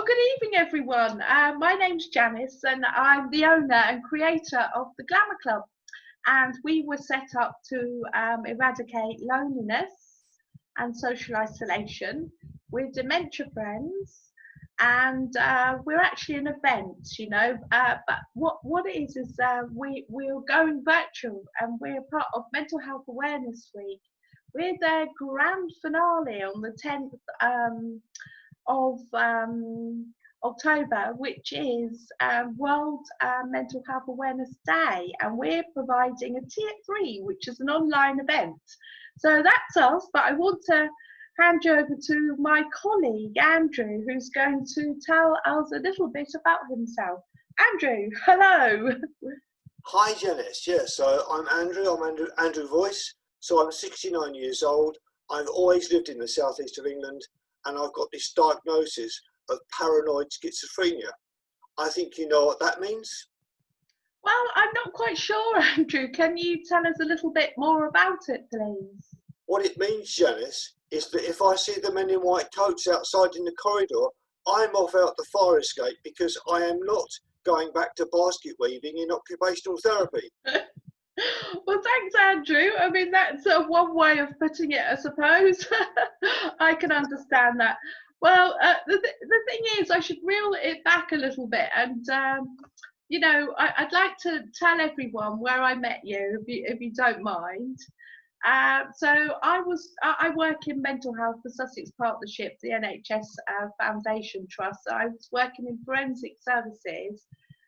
Well, good evening, everyone. My name's Janice, and I'm the owner and creator of the Glamour Club. And we were set up to eradicate loneliness and social isolation with dementia friends. And we're actually an event, but what it is we're going virtual, and we're part of Mental Health Awareness Week. We're their grand finale on the 10th of October, which is World Mental Health Awareness Day, and we're providing a tier 3, which is an online event. So that's us, but I want to hand you over to my colleague Andrew, who's going to tell us a little bit about himself. Andrew, hello. Hi Janice, yes, so I'm Andrew Voyce, so I'm 69 years old. I've always lived in the southeast of England, and I've got this diagnosis of paranoid schizophrenia. I think you know what that means? Well, I'm not quite sure, Andrew. Can you tell us a little bit more about it, please? What it means, Janice, is that if I see the men in white coats outside in the corridor, I'm off out the fire escape because I am not going back to basket weaving in occupational therapy. Well, thanks, Andrew. I mean, that's one way of putting it, I suppose. I can understand that. Well, the thing is, I should reel it back a little bit, and I'd like to tell everyone where I met you, if you don't mind. So I work in mental health for Sussex Partnership, the NHS Foundation Trust. So I was working in forensic services,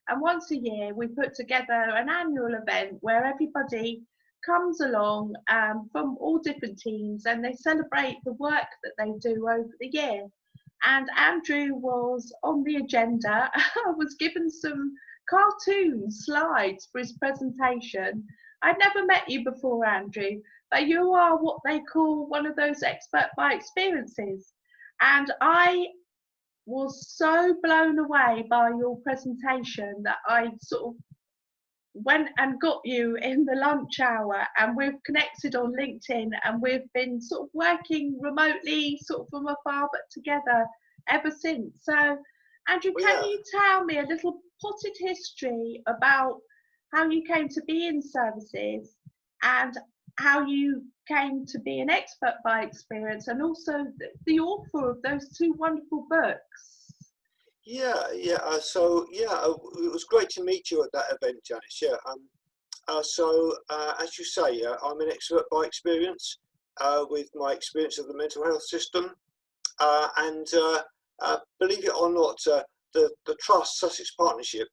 and once a year we put together an annual event where everybody comes along from all different teams, and they celebrate the work that they do over the year. And Andrew was on the agenda. I was given some cartoon slides for his presentation. I'd never met you before, Andrew, but you are what they call one of those expert by experiences. And I was so blown away by your presentation that I sort of went and got you in the lunch hour, and we've connected on LinkedIn, and we've been sort of working remotely, sort of from afar, but together ever since. So, Andrew, can you tell me a little potted history about how you came to be in services and how you came to be an expert by experience, and also the author of those 2 wonderful books? It was great to meet you at that event, Janice. As you say, I'm an expert by experience with my experience of the mental health system, and believe it or not, the Trust Sussex Partnership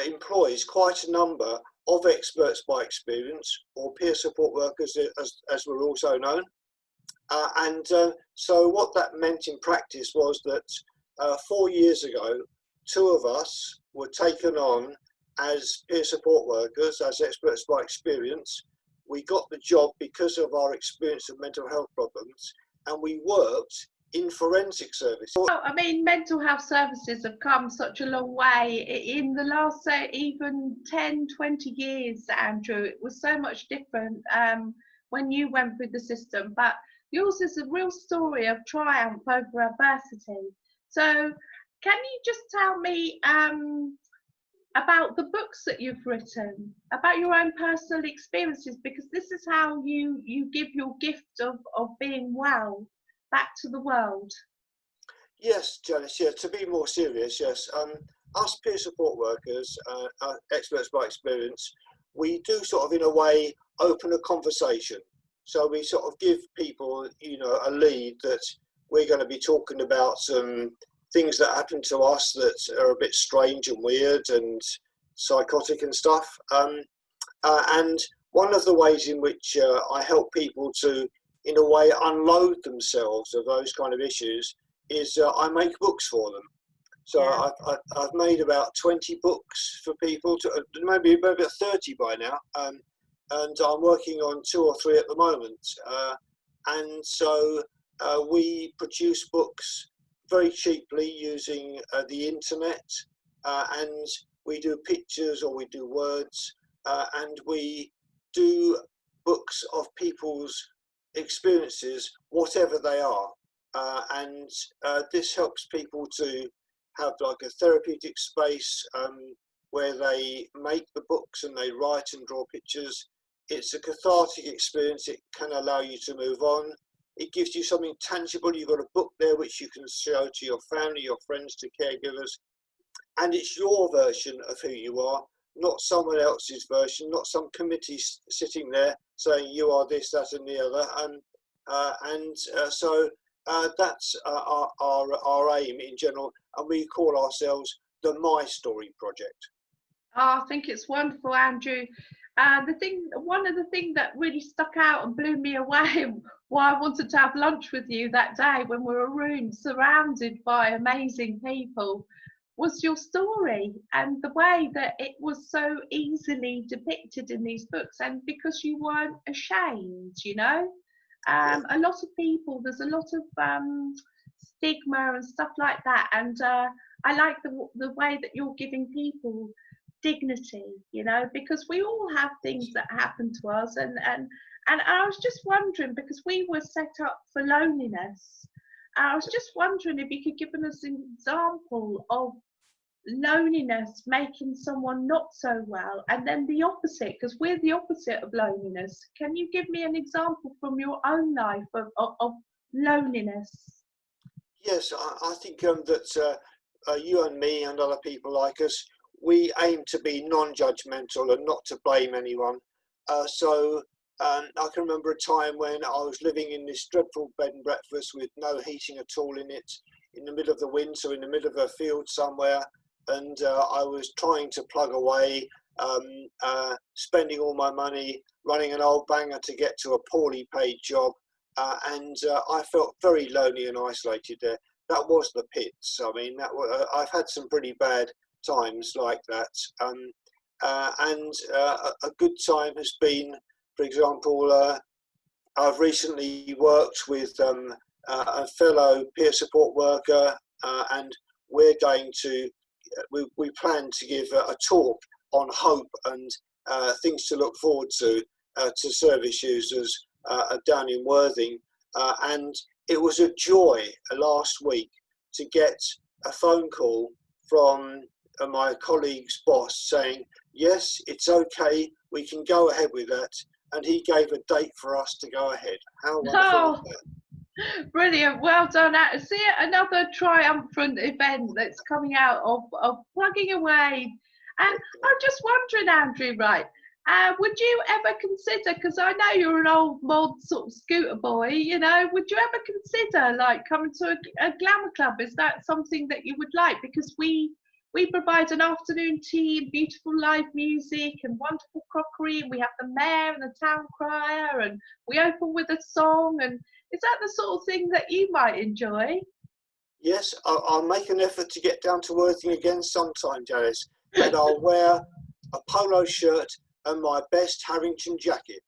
employs quite a number of experts by experience, or peer support workers, as we're also known. So what that meant in practice was that 4 years ago, 2 of us were taken on as peer support workers, as experts by experience. We got the job because of our experience of mental health problems, and we worked in forensic services. Well, I mean, mental health services have come such a long way in the last, say, even 10, 20 years, Andrew. It was so much different when you went through the system, but yours is a real story of triumph over adversity. So can you just tell me about the books that you've written, about your own personal experiences, because this is how you give your gift of being well back to the world? Yes, Janice, to be more serious, yes. Us peer support workers, experts by experience, we do sort of, in a way, open a conversation. So we sort of give people, a lead that we're going to be talking about some things that happen to us that are a bit strange and weird and psychotic and stuff. And one of the ways in which I help people to, in a way, unload themselves of those kind of issues is I make books for them. So I've made about 20 books for people, maybe about 30 by now, and I'm working on 2 or 3 at the moment. And so we produce books very cheaply using the internet, and we do pictures or we do words, and we do books of people's experiences, whatever they are. And this helps people to have like a therapeutic space where they make the books and they write and draw pictures. It's a cathartic experience. It can allow you to move on. It gives you something tangible. You've got a book there which you can show to your family, your friends, to caregivers. And it's your version of who you are, not someone else's version, not some committee sitting there saying you are this, that and the other. So that's our aim in general. And we call ourselves the My Story Project. Oh, I think it's wonderful, Andrew. One of the things that really stuck out and blew me away, why I wanted to have lunch with you that day when we were surrounded by amazing people, was your story and the way that it was so easily depicted in these books, and because you weren't ashamed, you know. A lot of people, there's a lot of stigma and stuff like that, and I like the way that you're giving people dignity, you know, because we all have things that happen to us, and I was just wondering, because we were set up for loneliness, I was just wondering if you could give us an example of loneliness making someone not so well, and then the opposite, because we're the opposite of loneliness. Can you give me an example from your own life of loneliness? Yes, I think that you and me and other people like us, we aim to be non-judgmental and not to blame anyone. I can remember a time when I was living in this dreadful bed and breakfast with no heating at all in it, in the middle of the winter, in the middle of a field somewhere, and I was trying to plug away, spending all my money, running an old banger to get to a poorly paid job, and I felt very lonely and isolated there. That was the pits. I mean, I've had some pretty bad times like that, and a good time has been, for example, I've recently worked with a fellow peer support worker, and we're going to we plan to give a talk on hope and things to look forward to service users down in Worthing, and it was a joy last week to get a phone call from my colleague's boss saying, yes, it's okay, we can go ahead with that, and he gave a date for us to go ahead. How wonderful is that? Brilliant, well done. See, another triumphant event that's coming out of plugging away. And I'm just wondering, Andrew, right, would you ever consider, because I know you're an old mod sort of scooter boy, you know, would you ever consider like coming to a glamour club? Is that something that you would like? Because we provide an afternoon tea and beautiful live music and wonderful crockery, and we have the mayor and the town crier, and we open with a song. And is that the sort of thing that you might enjoy? Yes, I'll make an effort to get down to Worthing again sometime, Janice, and I'll wear a polo shirt and my best Harrington jacket.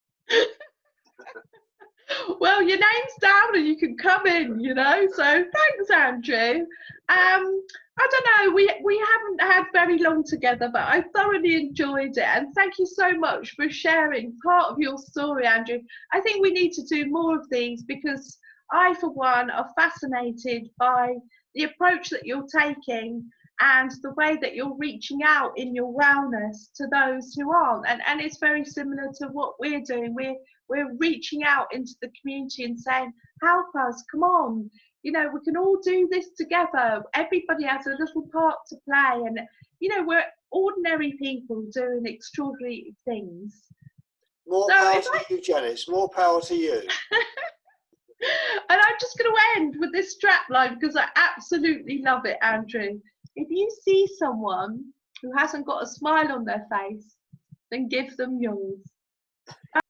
Well, your name's down and you can come in, you know, so thanks, Andrew. I don't know, we haven't had very long together, but I thoroughly enjoyed it, and thank you so much for sharing part of your story, Andrew. I think we need to do more of these, because I, for one, are fascinated by the approach that you're taking and the way that you're reaching out in your wellness to those who aren't. And it's very similar to what we're doing. We're reaching out into the community and saying, help us, come on. You know, we can all do this together. Everybody has a little part to play. And, you know, we're ordinary people doing extraordinary things. More power to you, Janice. More power to you. And I'm just going to end with this strap line, because I absolutely love it, Andrew. If you see someone who hasn't got a smile on their face, then give them yours.